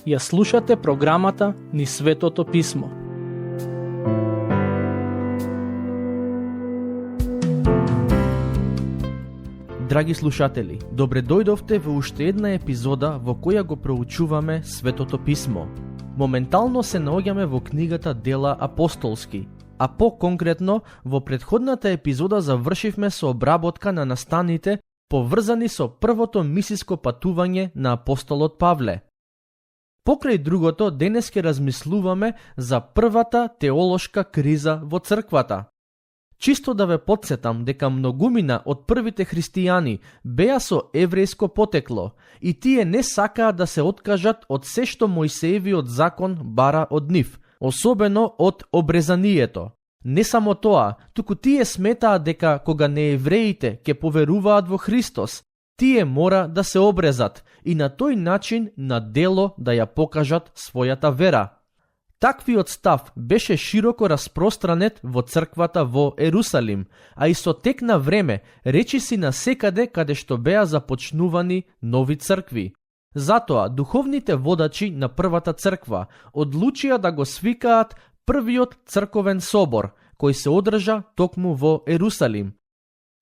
Ја слушате програмата Низ Светото Писмо. Драги слушатели, добре дојдовте во уште една епизода во која го проучуваме Светото Писмо. Моментално се наоѓаме во книгата Дела апостолски, а по-конкретно во претходната епизода завршивме со обработка на настаните поврзани со првото мисиско патување на апостолот Павле. Покрај другото, денес ќе размислуваме за првата теолошка криза во црквата. Чисто да ве потсетам дека многумина од првите христијани беа со еврејско потекло и тие не сакаат да се откажат од се што Мојсеевиот закон бара од нив, особено од обрезанието. Не само тоа, туку тие сметаат дека кога неевреите ќе поверуваат во Христос, тие мора да се обрезат и на тој начин на дело да ја покажат својата вера. Таквиот став беше широко распространет во црквата во Ерусалим, а и со тек на време речиси на секаде каде што беа започнувани нови цркви. Затоа духовните водачи на првата црква одлучија да го свикаат првиот црковен собор, кој се одржа токму во Ерусалим.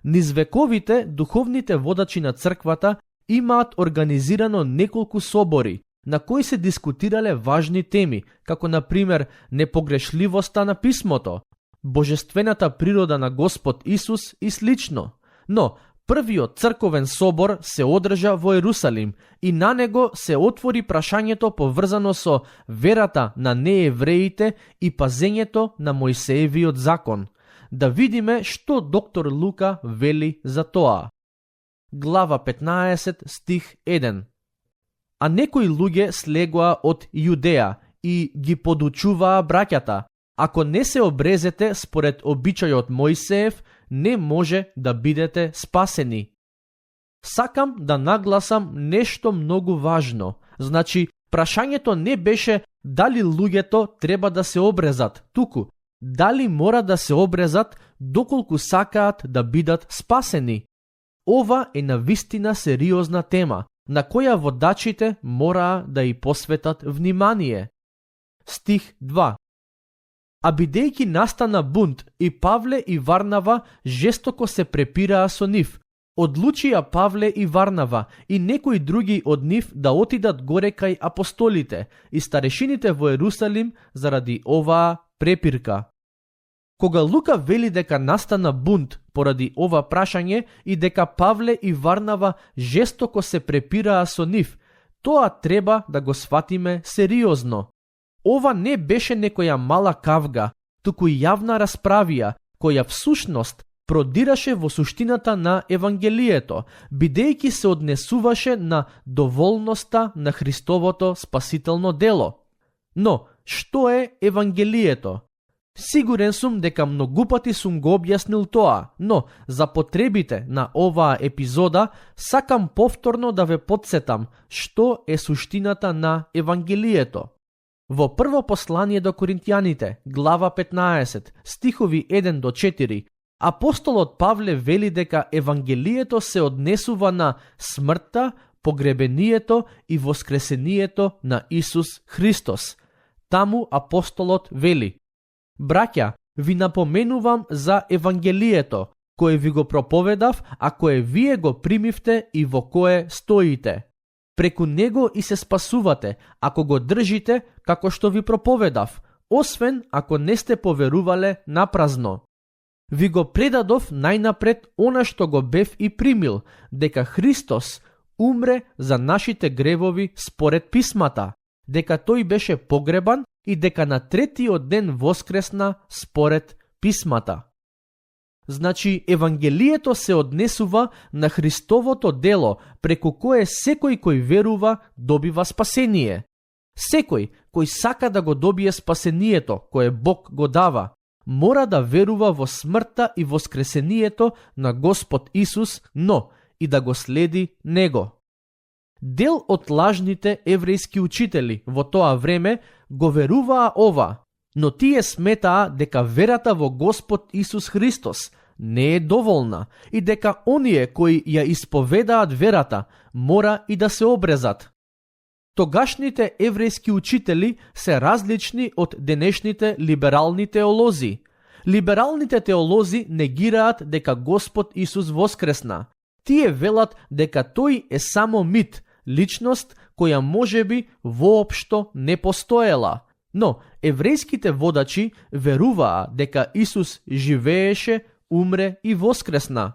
Низ вековите духовните водачи на црквата имаат организирано неколку собори, на кои се дискутирале важни теми, како на пример непогрешливоста на писмото, божествената природа на Господ Исус и слично. Но првиот црковен собор се одржа во Ерусалим и на него се отвори прашањето поврзано со верата на неевреите и пазењето на Мојсеевиот закон. Да видиме што доктор Лука вели за тоа. Глава 15, стих 1. А некои луѓе слегоа од Јудеја и ги подучуваа браќата: ако не се обрезете според обичајот Мојсеев, не може да бидете спасени. Сакам да нагласам нешто многу важно. Значи, прашањето не беше дали луѓето треба да се обрезат, туку дали мора да се обрезат доколку сакаат да бидат спасени. Ова е навистина сериозна тема, на која водачите мораа да и посветат внимание. Стих 2. А бидејќи настана бунт и Павле и Варнава жестоко се препираа со нив, одлучија Павле и Варнава и некои други од нив да отидат горе кај апостолите и старешините во Ерусалим заради оваа препирка. Кога Лука вели дека настана бунт поради ова прашање и дека Павле и Варнава жестоко се препираа со нив, тоа треба да го сватиме сериозно. Ова не беше некоја мала кавга, туку јавна расправија, која всушност продираше во суштината на Евангелието, бидејќи се однесуваше на доволноста на Христовото спасително дело. Но, што е Евангелието? Сигурен сум дека многу пати сум го објаснил тоа, но за потребите на оваа епизода сакам повторно да ве потсетам што е суштината на Евангелието. Во прво послание до Коринтијаните, глава 15, стихови 1 до 4, апостолот Павле вели дека Евангелието се однесува на смртта, погребението и воскресението на Исус Христос. Таму апостолот вели: браќа, ви напоменувам за Евангелието, кое ви го проповедав, а кое вие го примивте и во кое стоите. Преку него и се спасувате, ако го држите како што ви проповедав, освен ако не сте поверувале напразно. Ви го предадов најнапред она што го бев и примил, дека Христос умре за нашите гревови според писмата, дека тој беше погребан и дека на третиот ден воскресна според писмата. Значи, Евангелието се однесува на Христовото дело, преку кое секој кој верува добива спасение. Секој кој сака да го добие спасението кое Бог го дава, мора да верува во смртта и воскресението на Господ Исус, но и да го следи Него. Дел од лажните еврејски учители во тоа време го веруваа ова, но тие сметаа дека верата во Господ Исус Христос не е доволна и дека оние кои ја исповедаат верата мора и да се обрезат. Тогашните еврејски учители се различни од денешните либерални теолози. Либералните теолози негираат дека Господ Исус воскресна. Тие велат дека тој е само мит, личност која можеби воопшто не постоела. Но еврејските водачи веруваа дека Исус живееше, умре и воскресна.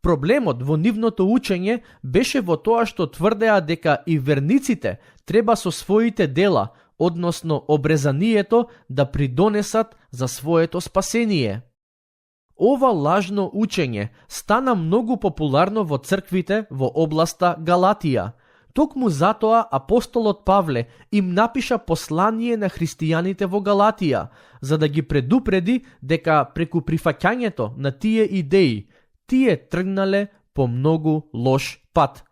Проблемот во нивното учење беше во тоа што тврдеа дека и верниците треба со своите дела, односно обрезанието, да придонесат за своето спасение. Ова лажно учење стана многу популарно во црквите во областа Галатија. Токму затоа апостолот Павле им напиша послание на христијаните во Галатија, за да ги предупреди дека преку прифаќањето на тие идеи, тие тргнале по многу лош пат.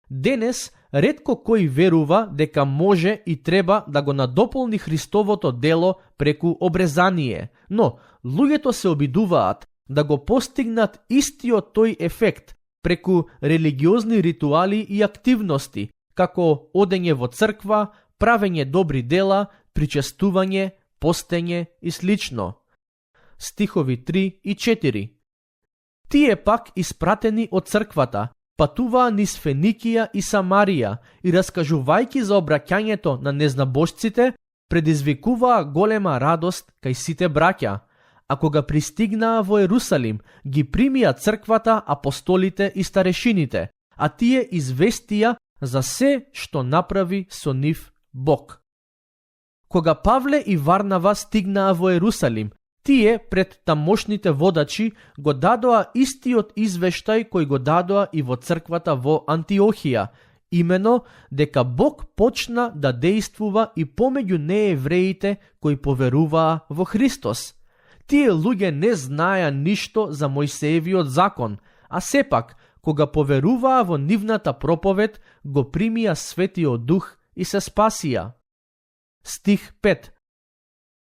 Денес, ретко кој верува дека може и треба да го надополни Христовото дело преку обрезание, но луѓето се обидуваат да го постигнат истиот тој ефект преку религиозни ритуали и активности, како одење во црква, правење добри дела, причестување, постење и слично. Стихови 3 и 4. Тие пак испратени од црквата, патуваа низ Феникија и Самарија и раскажувајќи за обраќањето на незнабожците, предизвикуваа голема радост кај сите браќа. А кога пристигнаа во Ерусалим, ги примија црквата, апостолите и старешините, а тие известија за се што направи со нив Бог. Кога Павле и Варнава стигнаа во Ерусалим, тие пред тамошните водачи го дадоа истиот извештај кој го дадоа и во црквата во Антиохија, имено дека Бог почна да дејствува и помеѓу неевреите кои поверуваа во Христос. Тие луѓе не знаеа ништо за Мојсеевиот закон, а сепак, кога поверуваа во нивната проповед, го примија Светиот Дух и се спасија. Стих 5.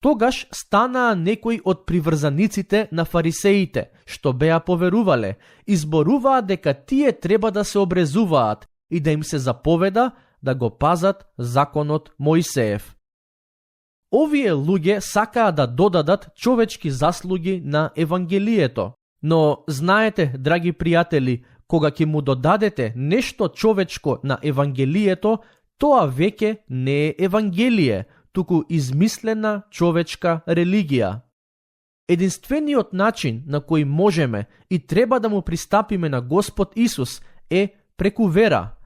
Тогаш станаа некои од приврзаниците на фарисеите, што беа поверувале, и зборуваа дека тие треба да се обрезуваат и да им се заповеда да го пазат законот Мојсеев. Овие луѓе сакаа да додадат човечки заслуги на Евангелието, но знаете, драги пријатели, кога ќе му додадете нешто човечко на Евангелието, тоа веќе не е Евангелие, туку измислена човечка религија. Единствениот начин на кој можеме и треба да му пристапиме на Господ Исус е преку вера.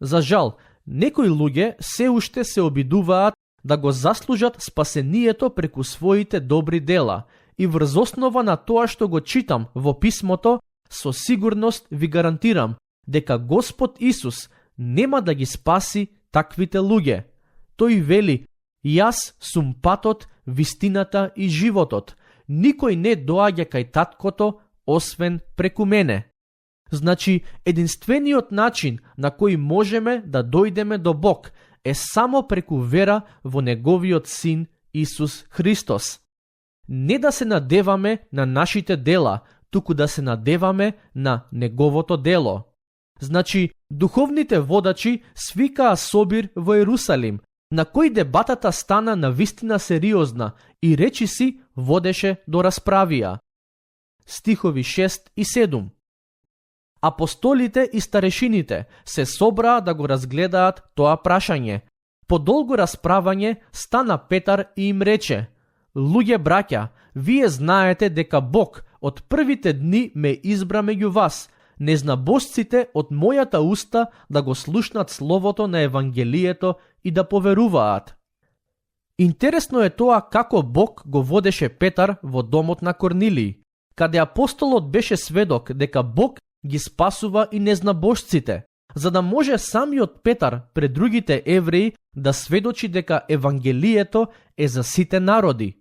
За жал, некои луѓе се уште се обидуваат да го заслужат спасението преку своите добри дела и врз основа на тоа што го читам во писмото, со сигурност ви гарантирам дека Господ Исус нема да ги спаси таквите луѓе. Тој вели: Јас сум патот, вистината и животот. Никој не доаѓа кај таткото, освен преку мене. Значи, единствениот начин на кој можеме да дојдеме до Бог е само преку вера во Неговиот Син Исус Христос. Не да се надеваме на нашите дела, туку да се надеваме на Неговото дело. Значи, духовните водачи свикаа собир во Ерусалим, на кој дебатата стана навистина сериозна и речиси водеше до расправија. Стихови 6 и 7. Апостолите и старешините се собраа да го разгледаат тоа прашање. По долго расправање стана Петар и им рече: Луѓе браќа, вие знаете дека Бог од првите дни ме избра меѓу вас, незнабожците од мојата уста да го слушнат словото на Евангелието и да поверуваат. Интересно е тоа како Бог го водеше Петар во домот на Корнилиј, каде апостолот беше сведок дека Бог ги спасува и незнабожците, за да може самиот Петар пред другите евреи да сведочи дека Евангелието е за сите народи.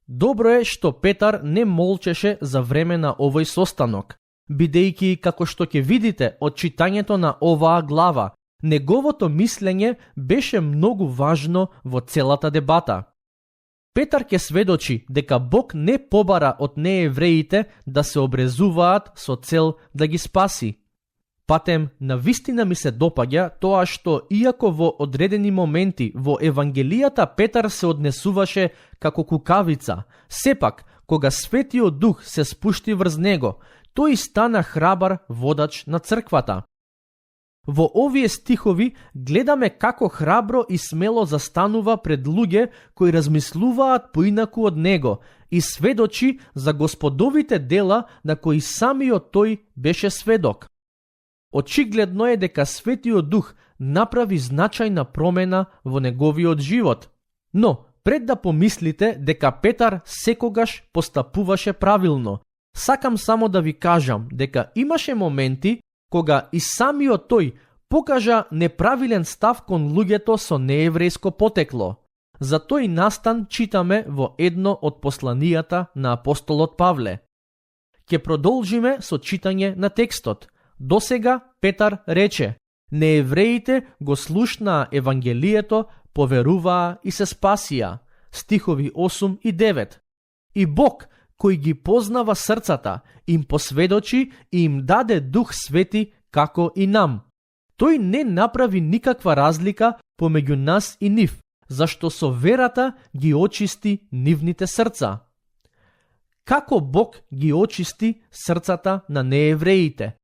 Добро е што Петар не молчеше за време на овој состанок, бидејќи, како што ќе видите од читањето на оваа глава, неговото мислење беше многу важно во целата дебата. Петар ќе сведочи дека Бог не побара од неевреите да се обрезуваат со цел да ги спаси. Патем, на вистина ми се допаѓа тоа што, иако во одредени моменти во Евангелијата Петар се однесуваше како кукавица, сепак, кога Светиот Дух се спушти врз него, тој стана храбар водач на црквата. Во овие стихови гледаме како храбро и смело застанува пред луѓе кои размислуваат поинаку од него и сведочи за господовите дела на кои самиот тој беше сведок. Очигледно е дека Светиот Дух направи значајна промена во неговиот живот. Но, пред да помислите дека Петар секогаш постапуваше правилно, сакам само да ви кажам дека имаше моменти кога и самиот тој покажа неправилен став кон луѓето со нееврејско потекло. За тој настан читаме во едно од посланијата на апостолот Павле. Ќе продолжиме со читање на текстот. Досега Петар рече: неевреите го слушнаа Евангелието, поверуваа и се спасија. Стихови 8 и 9. И Бог, кој ги познава срцата, им посведочи и им даде Дух Свети како и нам. Тој не направи никаква разлика помеѓу нас и нив, зашто со верата ги очисти нивните срца. Како Бог ги очисти срцата на неевреите?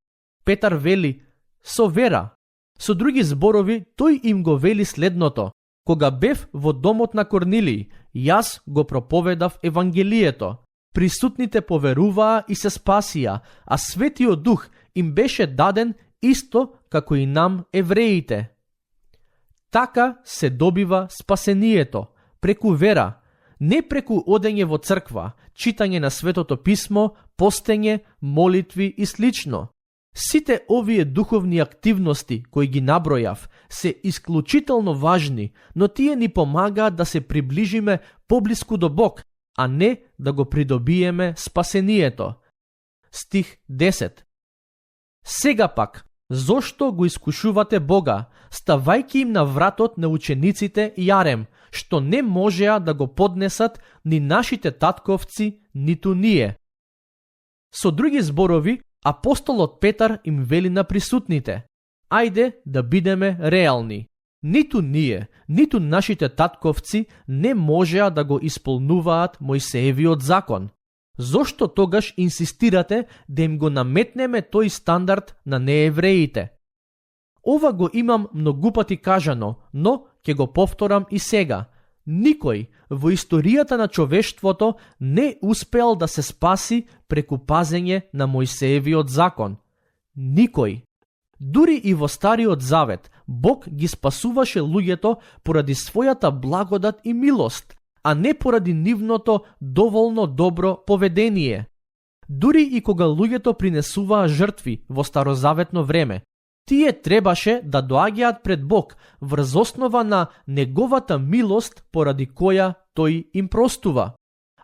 Петар вели: со вера. Со други зборови, тој им го вели следното: кога бев во домот на Корнилиј, јас го проповедав Евангелието. Присутните поверуваа и се спасија, а Светиот Дух им беше даден исто како и нам евреите. Така се добива спасението, преку вера, не преку одење во црква, читање на Светото Писмо, постење, молитви и слично. Сите овие духовни активности кои ги набројав се исклучително важни, но тие ни помагаат да се приближиме поблиску до Бог, а не да го придобиеме спасението. Стих 10. Сега пак, зошто го искушувате Бога, ставајќи им на вратот на учениците јарем, што не можеа да го поднесат ни нашите татковци, ниту ние? Со други зборови, апостолот Петар им вели на присутните: ајде да бидеме реални. Ниту ние, ниту нашите татковци не можеа да го исполнуваат Мојсеевиот закон. Зошто тогаш инсистирате да им го наметнеме тој стандард на неевреите? Ова го имам многу пати кажано, но ќе го повторам и сега. Никој во историјата на човештвото не успеал да се спаси преку пазење на Мојсеевиот закон. Никој. Дури и во Стариот Завет, Бог ги спасуваше луѓето поради својата благодат и милост, а не поради нивното доволно добро поведение. Дури и кога луѓето принесуваа жртви во старозаветно време, тие требаше да доаѓаат пред Бог врз основа на неговата милост поради која тој им простува.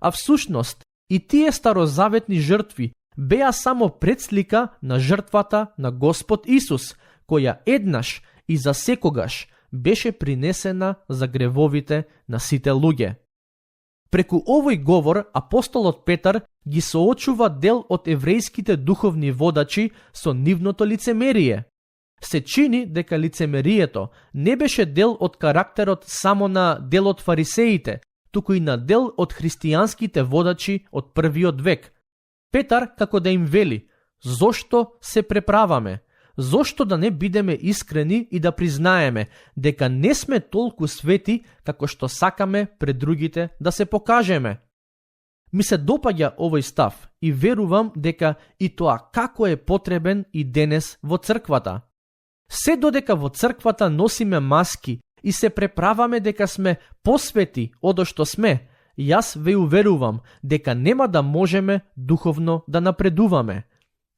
А всушност, и тие старозаветни жртви беа само предслика на жртвата на Господ Исус, која еднаш и за секогаш беше принесена за гревовите на сите луѓе. Преку овој говор апостолот Петар ги соочува дел од еврејските духовни водачи со нивното лицемерие. Се чини дека лицемерието не беше дел од карактерот само на дел од фарисеите, туку и на дел од христијанските водачи од првиот век. Петар како да им вели: зошто се преправаме? Зошто да не бидеме искрени и да признаеме дека не сме толку свети како што сакаме пред другите да се покажеме? Ми се допаѓа овој став и верувам дека и тоа како е потребен и денес во црквата. Се додека во црквата носиме маски и се преправаме дека сме посвети одошто сме, јас ве уверувам дека нема да можеме духовно да напредуваме.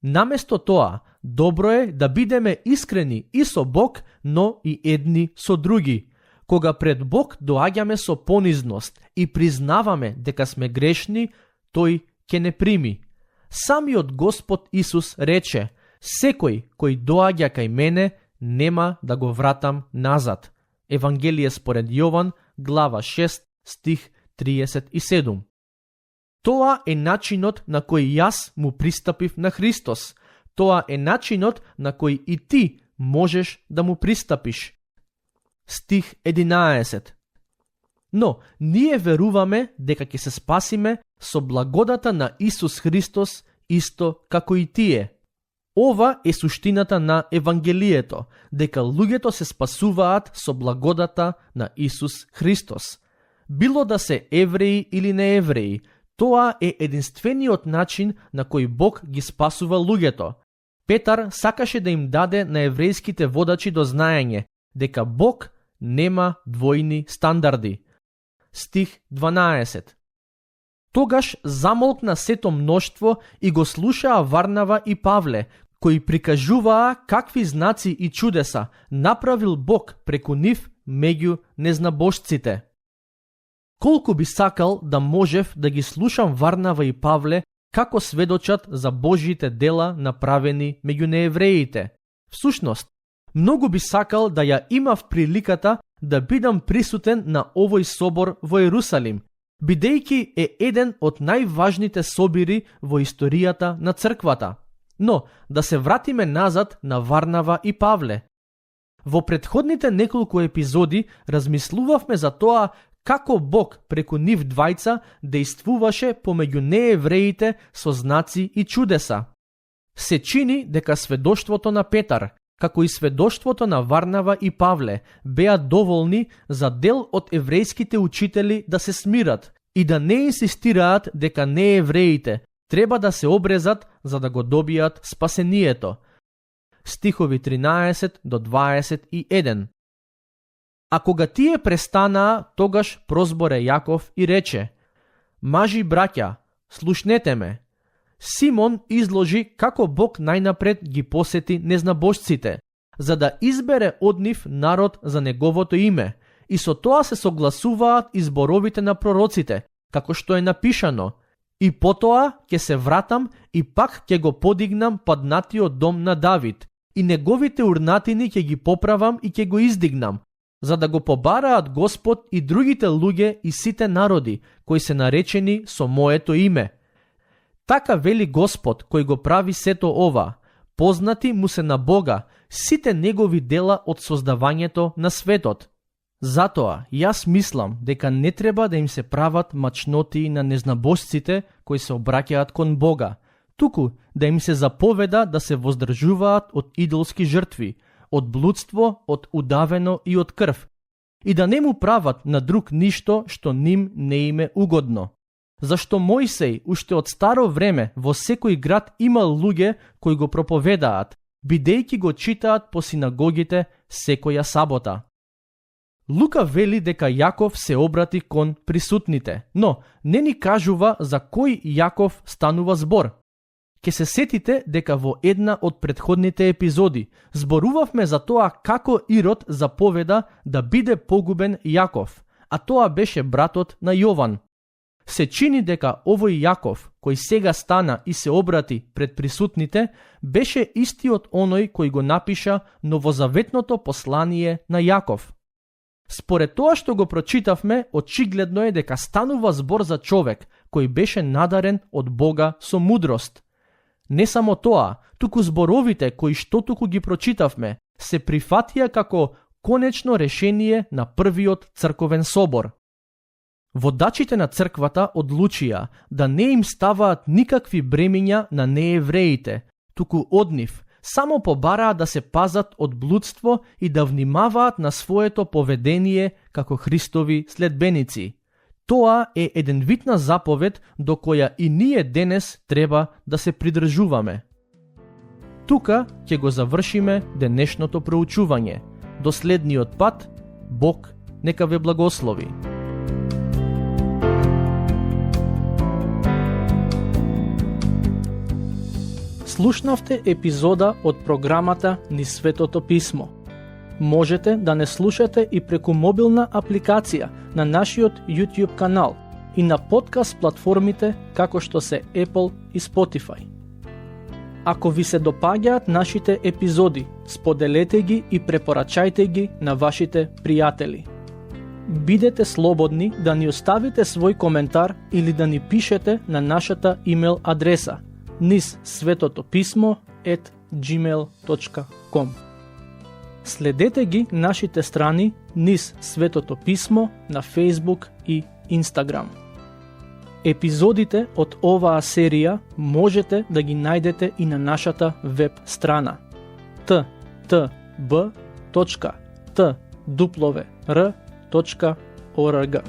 Наместо тоа, добро е да бидеме искрени и со Бог, но и едни со други. Кога пред Бог доаѓаме со понизност и признаваме дека сме грешни, тој ќе не прими. Самиот Господ Исус рече: секој кој доаѓа кај мене, нема да го вратам назад. Евангелие според Јован, глава 6, стих 37. Тоа е начинот на кој јас му пристапив на Христос. Тоа е начинот на кој и ти можеш да му пристапиш. Стих 11. Но, ние веруваме дека ќе се спасиме со благодата на Исус Христос, исто како и тие. Ова е суштината на Евангелието, дека луѓето се спасуваат со благодата на Исус Христос. Било да се евреи или не евреи, тоа е единствениот начин на кој Бог ги спасува луѓето. Петар сакаше да им даде на еврејските водачи до знаење дека Бог нема двојни стандарди. Стих 12. Тогаш замолкна сето мноштво и го слушаа Варнава и Павле, кои прикажуваа какви знаци и чудеса направил Бог преку нив меѓу незнабожците. Колку би сакал да можев да ги слушам Варнава и Павле како сведочат за Божите дела направени меѓу неевреите. Всушност, многу би сакал да ја имав приликата да бидам присутен на овој собор во Ерусалим, бидејќи е еден од најважните собири во историјата на црквата. Но, да се вратиме назад на Варнава и Павле. Во претходните неколку епизоди размислувавме за тоа како Бог преку нив двајца дејствуваше помеѓу неевреите со знаци и чудеса. Се чини дека сведоштвото на Петар, како и сведоштвото на Варнава и Павле, беа доволни за дел од еврејските учители да се смират и да не инсистираат дека неевреите треба да се обрезат за да го добијат спасението. Стихови 13 до 21. А кога тие престанаа, тогаш прозборе Јаков и рече: Мажи браќа, слушнете ме. Симон изложи како Бог најнапред ги посети незнабожците, за да избере од нив народ за неговото име, и со тоа се согласуваат изборовите на пророците, како што е напишано: И потоа ќе се вратам и пак ќе го подигнам паднатиот дом на Давид, и неговите урнатини ќе ги поправам и ќе го издигнам, за да го побараат Господ и другите луѓе и сите народи, кои се наречени со моето име. Така вели Господ, кој го прави сето ова: познати му се на Бога сите негови дела од создавањето на светот. Затоа, јас мислам дека не треба да им се прават мачноти на незнабожците кои се обраќаат кон Бога, туку да им се заповеда да се воздржуваат од идолски жртви, од блудство, од удавено и од крв, и да не му прават на друг ништо што ним не им е угодно. Зашто Мојсей уште од старо време во секој град имал луѓе кои го проповедаат, бидејќи го читаат по синагогите секоја сабота. Лука вели дека Јаков се обрати кон присутните, но не ни кажува за кој Јаков станува збор. Ке се сетите дека во една од претходните епизоди зборувавме за тоа како Ирод заповеда да биде погубен Јаков, а тоа беше братот на Јован. Се чини дека овој Јаков, кој сега стана и се обрати пред присутните, беше истиот оној кој го напиша новозаветното послание на Јаков. Според тоа што го прочитавме, очигледно е дека станува збор за човек кој беше надарен од Бога со мудрост. Не само тоа, туку зборовите кои што туку ги прочитавме се прифатија како конечно решение на првиот црковен собор. Водачите на црквата одлучија да не им ставаат никакви бремиња на неевреите, туку од нив само побараа да се пазат од блудство и да внимаваат на своето поведение како Христови следбеници. Тоа е еден вид на заповед до која и ние денес треба да се придржуваме. Тука ќе го завршиме денешното проучување. До следниот пат, Бог нека ве благослови. Слушнавте епизода од програмата Низ Светото Писмо. Можете да не слушате и преку мобилна апликација на нашиот YouTube канал и на подкаст платформите како што се Apple и Spotify. Ако ви се допаѓаат нашите епизоди, споделете ги и препорачајте ги на вашите пријатели. Бидете слободни да ни оставите свој коментар или да ни пишете на нашата имейл адреса nissvetotopисmo@gmail.com. Следете ги нашите страни Низ Светото писмо на Facebook и Instagram. Епизодите од оваа серија можете да ги најдете и на нашата веб страна ttb.twr.org.